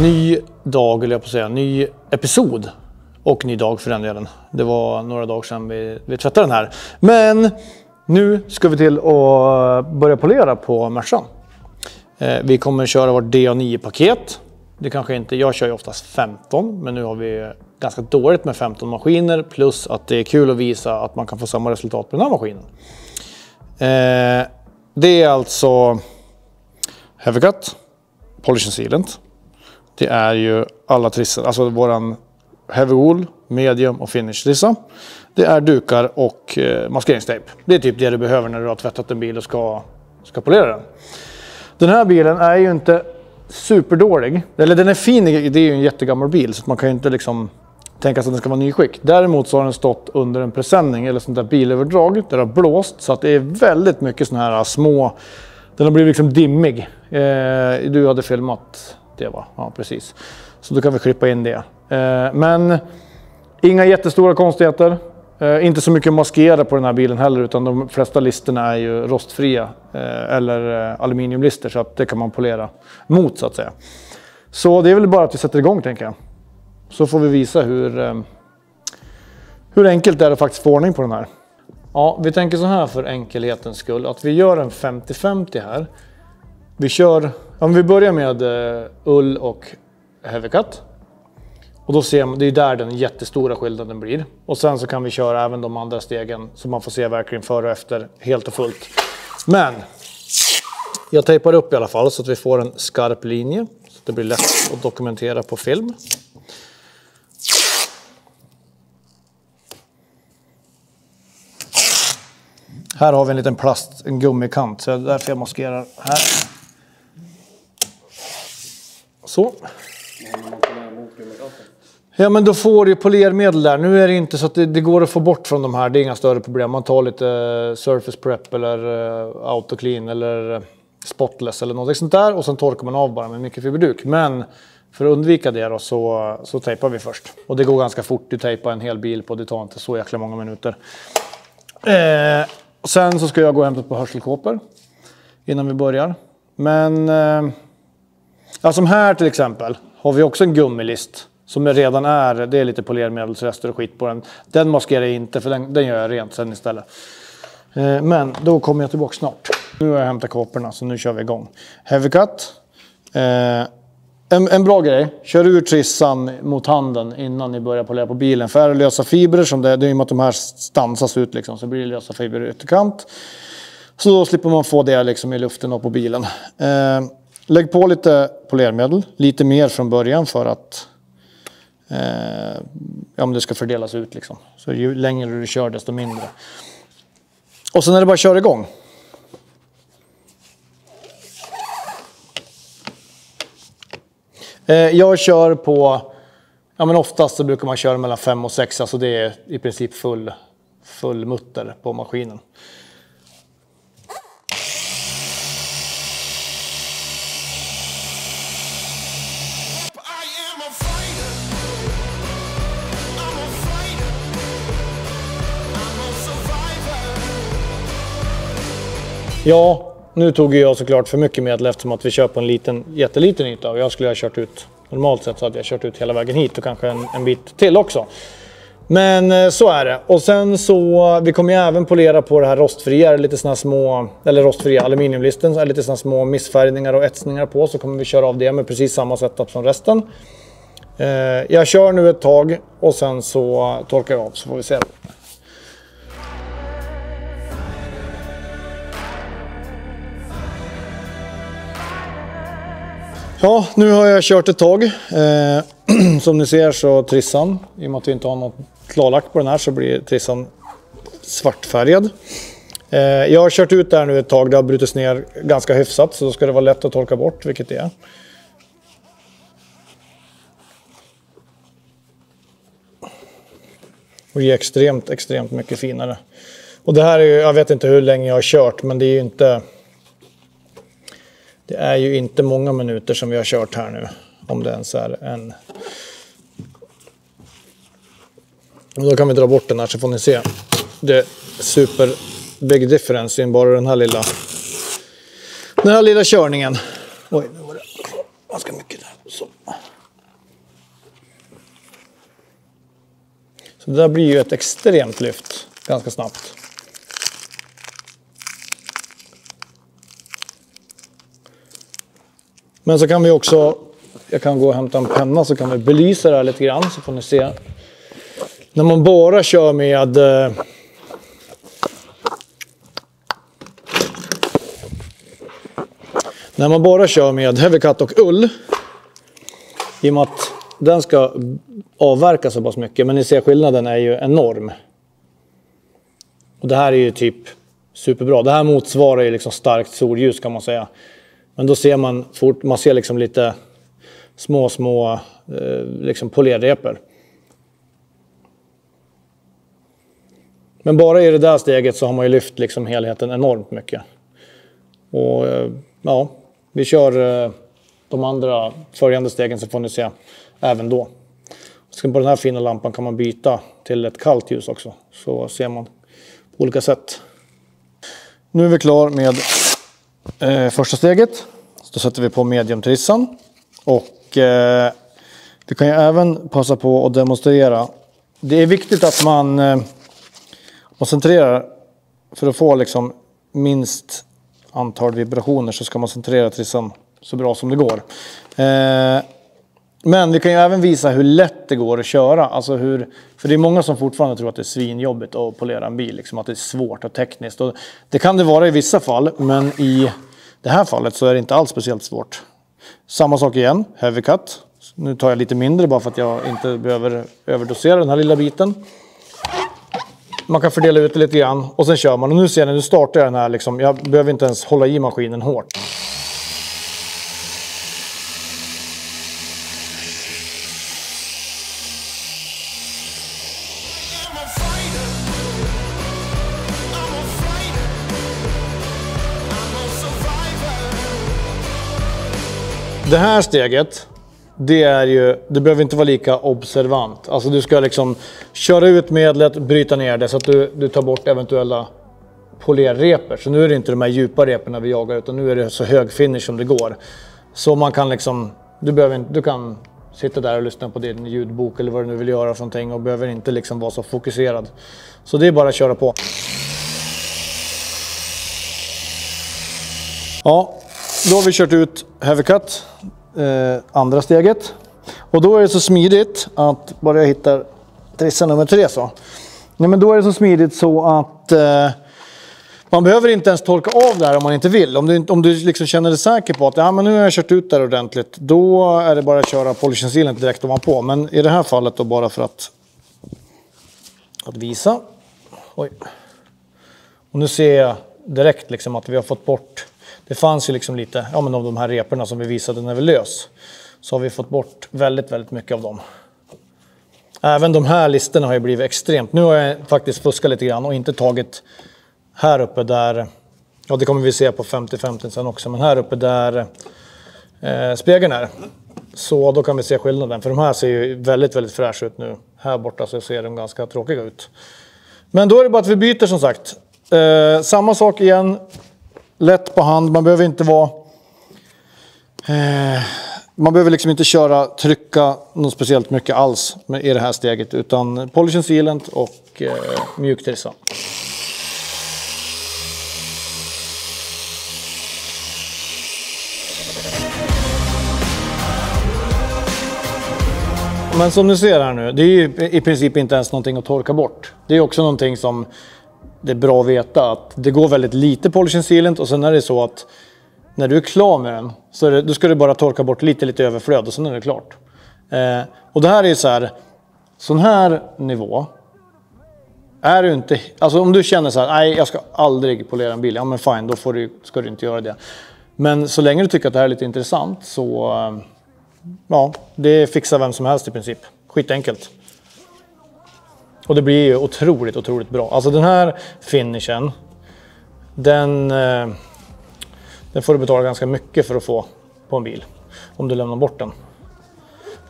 Ny dag, eller jag på säga, ny episod och ny dag för den delen. Det var några dagar sedan vi tvättade den här. Men nu ska vi till att börja polera på Mercan. Vi kommer köra vårt DA9-paket. Det kanske inte, jag kör ju oftast 15, men nu har vi ganska dåligt med 15 maskiner. Plus att det är kul att visa att man kan få samma resultat på den här maskinen. Det är alltså Heavy Cut, Polish and Sealant. Det är ju alla trissar, alltså våran Heavy Wool, Medium och Finish trissa. Det är dukar och maskeringstejp. Det är typ det du behöver när du har tvättat en bil och ska polera den. Den här bilen är ju inte superdålig. Eller den är fin, det är ju en jättegammal bil så att man kan ju inte liksom tänka sig att den ska vara nyskick. Däremot så har den stått under en presenning eller sånt där bilöverdrag där det har blåst. Så att det är väldigt mycket såna här små, den har blivit liksom dimmig. Du hade filmat det, va? Ja, precis. Så då kan vi klippa in det. Men inga jättestora konstigheter. Inte så mycket maskera på den här bilen heller, utan de flesta listerna är ju rostfria eller aluminiumlister, så att det kan man polera mot så att säga. Så det är väl bara att vi sätter igång, tänker jag. Så får vi visa hur enkelt det är att faktiskt få ordning på den här. Ja, vi tänker så här för enkelhetens skull, att vi gör en 50-50 här. Vi kör, om vi börjar med ull och Heavy Cut. Och då ser man, det är där den jättestora skillnaden blir. Och sen så kan vi köra även de andra stegen så man får se verkligen före och efter helt och fullt. Men jag tejpar upp i alla fall så att vi får en skarp linje. Så att det blir lätt att dokumentera på film. Här har vi en liten en gummikant, så därför jag maskerar här. Så. Ja, men då får du polermedel där. Nu är det inte så att det går att få bort från de här. Det är inga större problem. Man tar lite surface prep eller autoclean eller spotless eller något sånt där. Och sen torkar man av bara med mikrofiberduk. Men för att undvika det då, så tejpar vi först. Och det går ganska fort. Du tejpar en hel bil på. Det tar inte så jäkla många minuter. Sen så ska jag gå och hämta på hörselkåpor innan vi börjar. Men ja, som här till exempel har vi också en gummilist. Som redan det är lite polermedelsrester och skit på den. Den maskerar jag inte, för den gör jag rent sen istället. Men då kommer jag tillbaka snart. Nu har jag hämtat kåporna, så nu kör vi igång. Heavy Cut. En bra grej. Kör ur trissan mot handen innan ni börjar polera på bilen. För lösa fibrer, som det är ju med att de här stansas ut liksom. Så blir det lösa fibrer i ytterkant. Så då slipper man få det liksom i luften och på bilen. Lägg på lite polermedel. Lite mer från början för att om det ska fördelas ut liksom. Så ju längre du kör desto mindre. Och sen är det bara att köra igång. Jag kör på, ja men oftast så brukar man köra mellan 5 och 6, alltså det är i princip full mutter på maskinen. Ja, nu tog jag såklart för mycket medel eftersom att vi kör på en jätteliten yta. Och jag skulle ha kört ut, normalt sett så hade jag kört ut hela vägen hit och kanske en bit till också. Men så är det. Och sen så, vi kommer ju även polera på det här rostfria, lite såna små, eller rostfria aluminiumlisten, så är lite såna små missfärgningar och etsningar på. Så kommer vi köra av det med precis samma setup som resten. Jag kör nu ett tag och sen så torkar jag av, så får vi se. Ja, nu har jag kört ett tag. Som ni ser så trissan, i och med att vi inte har något klarlagt på den här, så blir trissan svartfärgad. Jag har kört ut där nu ett tag, det har brutits ner ganska hyfsat, så då ska det vara lätt att torka bort, vilket det är. Och det är extremt mycket finare. Och det här är ju, jag vet inte hur länge jag har kört, men det är ju inte många minuter som vi har kört här nu. Om det ens är en. Och då kan vi dra bort den här så får ni se. Det är super big difference i bara den här lilla körningen. Oj, nu var det ganska mycket där. Så. Så det där blir ju ett extremt lyft ganska snabbt. Men så kan vi också, jag kan gå och hämta en penna så kan vi belysa det här lite grann så får ni se. När man bara kör med heavy cut och ull, i och med att den ska avverka så pass mycket, men ni ser skillnaden är ju enorm. Och det här är ju typ superbra. Det här motsvarar ju liksom starkt solljus kan man säga. Men då ser man fort, man ser liksom lite små liksom polerrepor. Men bara i det där steget så har man ju lyft liksom helheten enormt mycket. Och ja, vi kör de andra följande stegen så får ni se även då. Sen på den här fina lampan kan man byta till ett kallt ljus också. Så ser man på olika sätt. Nu är vi klar med första steget. Så då sätter vi på mediumtrissan. Och vi kan ju även passa på att demonstrera. Det är viktigt att man centrerar för att få liksom minst antal vibrationer, så ska man centrera trissan så bra som det går. Men vi kan ju även visa hur lätt det går att köra. Alltså för det är många som fortfarande tror att det är svinjobbigt att polera en bil. Liksom att det är svårt och tekniskt. Och det kan det vara i vissa fall, men i det här fallet så är det inte alls speciellt svårt. Samma sak igen, heavy cut. Nu tar jag lite mindre bara för att jag inte behöver överdosera den här lilla biten. Man kan fördela ut det lite grann och sen kör man. Och nu ser ni, nu startar jag den här liksom. Jag behöver inte ens hålla i maskinen hårt. Det här steget, det behöver inte vara lika observant. Alltså du ska liksom köra ut medlet, bryta ner det så att du tar bort eventuella polerrepor. Så nu är det inte de här djupa reporna vi jagar, utan nu är det så hög finish som det går. Så man kan liksom, du kan sitta där och lyssna på din ljudbok eller vad du nu vill göra för någonting och behöver inte liksom vara så fokuserad. Så det är bara att köra på. Ja, då har vi kört ut heavy cut, andra steget. Och då är det så smidigt att, bara jag hittar trissa nummer 3 så. Nej, men då är det så smidigt så att man behöver inte ens torka av det här om man inte vill. Om du liksom känner dig säker på att ja, men nu har jag kört ut där ordentligt, då är det bara att köra polishing sealant direkt ovanpå. Men i det här fallet då bara för att visa. Oj. Och nu ser jag direkt liksom att vi har fått bort. Det fanns ju liksom lite, ja men av de här reporna som vi visade när vi lös. Så har vi fått bort väldigt, väldigt mycket av dem. Även de här listorna har ju blivit extremt. Nu har jag faktiskt fuskat lite grann och inte tagit här uppe där. Ja, det kommer vi se på 50-50 sen också. Men här uppe där spegeln är. Så då kan vi se skillnaden. För de här ser ju väldigt, väldigt fräscha ut nu. Här borta så ser de ganska tråkiga ut. Men då är det bara att vi byter som sagt. Samma sak igen. Lätt på hand, man behöver inte vara man behöver liksom inte trycka något speciellt mycket alls i det här steget, utan polishing sealant och mjuktrissa. Men som ni ser här nu, det är ju i princip inte ens någonting att torka bort. Det är också någonting som det är bra att veta, att det går väldigt lite polishing sealant och sen är det så att när du är klar med den så då ska du bara torka bort lite överflöd och sen är det klart. Och det här är så här, sån här nivå är du inte, alltså om du känner så här, nej jag ska aldrig polera en bil, ja men fine, då ska du inte göra det. Men så länge du tycker att det här är lite intressant så ja, det fixar vem som helst i princip. Skitenkelt. Och det blir ju otroligt bra. Alltså den här finishen, den får du betala ganska mycket för att få på en bil. Om du lämnar bort den.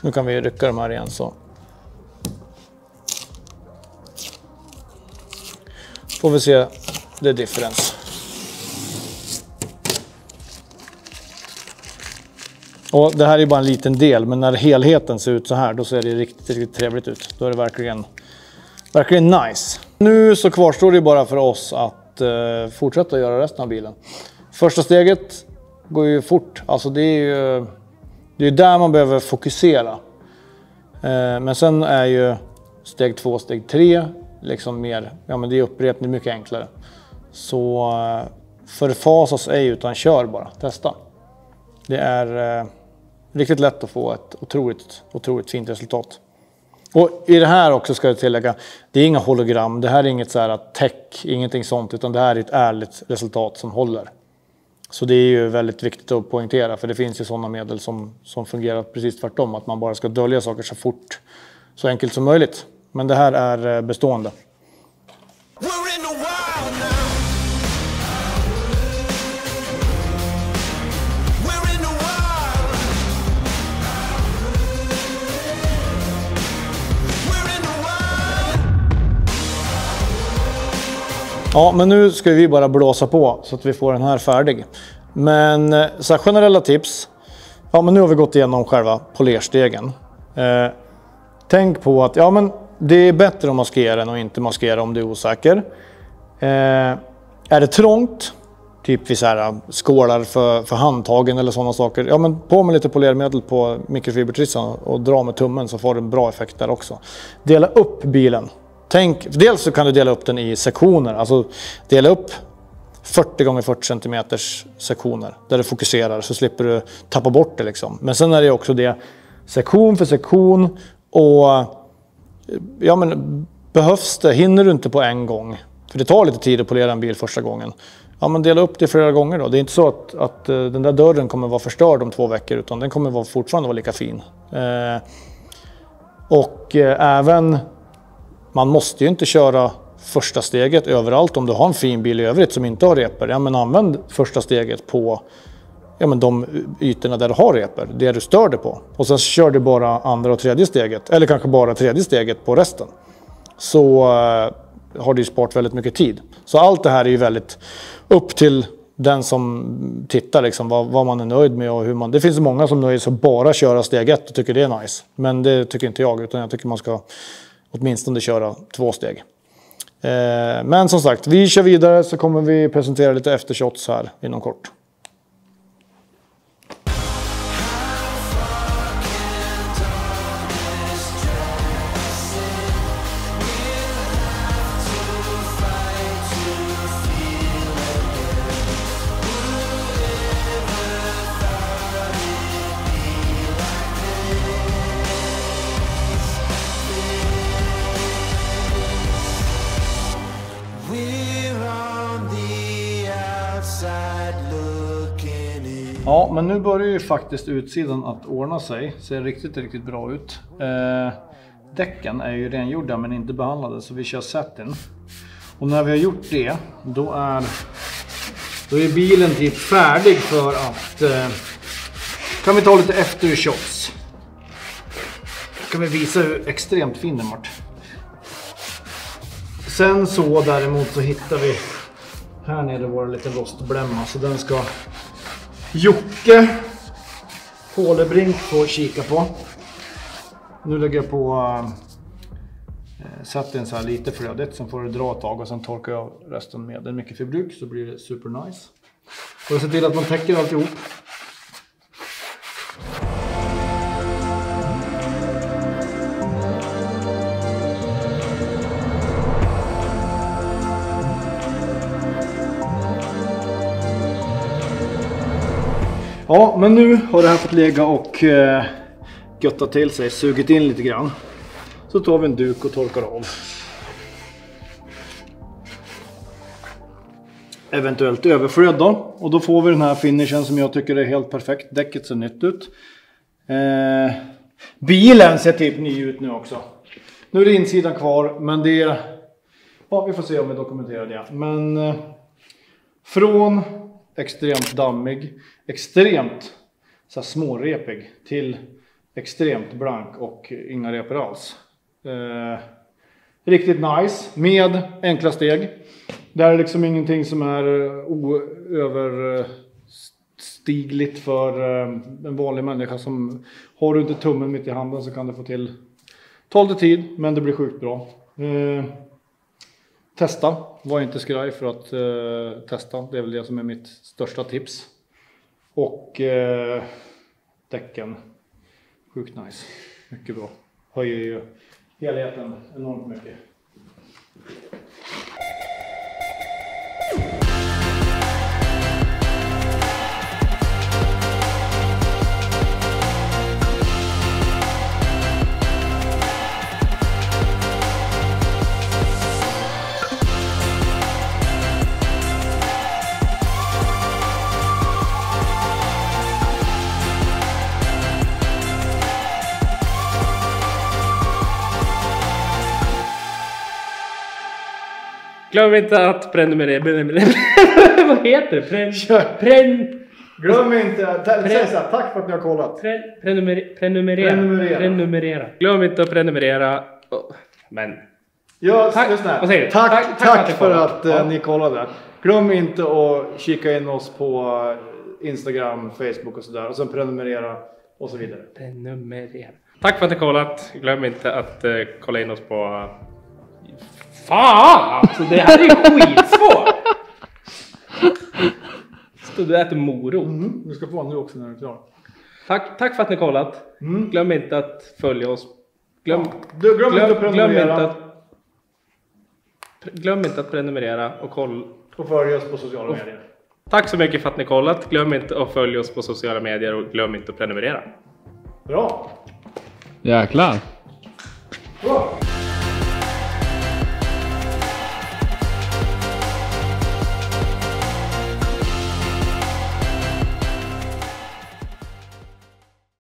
Nu kan vi rycka de här igen så. Får vi se det differens. Och det här är bara en liten del, men när helheten ser ut så här, då ser det riktigt trevligt ut. Då är det verkligen Verkligen nice. Nu så kvarstår det bara för oss att fortsätta göra resten av bilen. Första steget går ju fort. Alltså det är ju där man behöver fokusera. Men sen är ju steg 2, steg 3 liksom mer, ja men det är upprepning mycket enklare. Så förfasa oss ej utan kör bara, testa. Det är riktigt lätt att få ett otroligt fint resultat. Och i det här också ska jag tillägga, det är inga hologram, det här är inget så här tech, ingenting sånt, utan det här är ett ärligt resultat som håller. Så det är ju väldigt viktigt att poängtera, för det finns ju sådana medel som fungerar precis tvärtom, att man bara ska dölja saker så fort, så enkelt som möjligt. Men det här är bestående. Ja, men nu ska vi bara blåsa på så att vi får den här färdig. Men så här, generella tips. Ja, men nu har vi gått igenom själva polerstegen. Tänk på att ja, men det är bättre att maskera än att inte maskera om du är osäker. Är det trångt, typ vid så här skålar för handtagen eller sådana saker. Ja, men på med lite polermedel på mikrofibertrissan och dra med tummen så får du en bra effekt där också. Dela upp bilen. Dels så kan du dela upp den i sektioner, alltså dela upp 40 x 40 cm sektioner där du fokuserar, så slipper du tappa bort det liksom. Men sen är det också det sektion för sektion, och ja, men behövs det, hinner du inte på en gång, för det tar lite tid att polera en bil första gången. Ja, men dela upp det flera gånger då. Det är inte så att den där dörren kommer vara förstörd om 2 veckor, utan den kommer fortfarande vara lika fin. Och även man måste ju inte köra första steget överallt om du har en fin bil i övrigt som inte har repor. Ja, men använd första steget på de ytorna där du har repor, det du stör dig på. Och sen kör du bara andra och tredje steget, eller kanske bara tredje steget på resten. Så har du ju sparat väldigt mycket tid. Så allt det här är ju väldigt upp till den som tittar liksom, vad man är nöjd med och hur man... Det finns många som nöjer sig bara köra steg 1 och tycker det är nice. Men det tycker inte jag, utan jag tycker man ska åtminstone köra 2 steg. Men som sagt, vi kör vidare, så kommer vi presentera lite eftershots här inom kort. Ja, men nu börjar ju faktiskt utsidan att ordna sig. Ser riktigt bra ut. Däcken är ju rengjorda men inte behandlade, så vi kör satin. Och när vi har gjort det, då är bilen typ färdig för att... kan vi ta lite eftershots. Kan vi visa hur extremt fin den varit. Sen så däremot så hittar vi här nere vår liten rostblämma, så den ska Jocke Hålebrink få kika på. Nu lägger jag på satin så här lite flödigt, sen får du dra ett tag och sen torkar jag resten med en mikrofiberbruk, så blir det super nice. Och se till att man täcker alltihop. Ja, men nu har det här fått lägga och götta till sig, sugit in lite grann. Så tar vi en duk och torkar av. Eventuellt överflöd då. Och då får vi den här finishen som jag tycker är helt perfekt. Däcket ser nytt ut. Bilen ser typ ny ut nu också. Nu är det insidan kvar, men det är... Ja, vi får se om vi dokumenterar det. Men från extremt dammig, extremt så här smårepig till extremt blank och inga repor alls. Riktigt nice med enkla steg. Det här är liksom ingenting som är oöverstigligt för en vanlig människa. Som har du inte tummen mitt i handen så kan du få till. Ta lite tid, men det blir sjukt bra. Testa. Var inte skraj för att testa. Det är väl det som är mitt största tips. Och däcken. Sjukt nice. Mycket bra. Höjer ju helheten enormt mycket. Glöm inte att prenumerera. Vad heter det? Glöm inte. Säg så här, tack för att ni har kollat. Prenumerera. Glöm inte att prenumerera. Men Ja, tack, just det. vad säger du? Tack för att ni kollade. Glöm inte att kika in oss på Instagram, Facebook och sådär. Och sen prenumerera och så vidare. Prenumerera. Tack för att ni kollat. Glöm inte att kolla in oss på... Fan! Alltså det här är skitsvårt! Så du äter morot. Du ska få nu också när du är klar. Tack för att ni kollat. Glöm inte att följa oss. Glöm inte att prenumerera och följa oss på sociala medier. Tack så mycket för att ni kollat. Glöm inte att följa oss på sociala medier och glöm inte att prenumerera. Bra. Jäklar. Bra.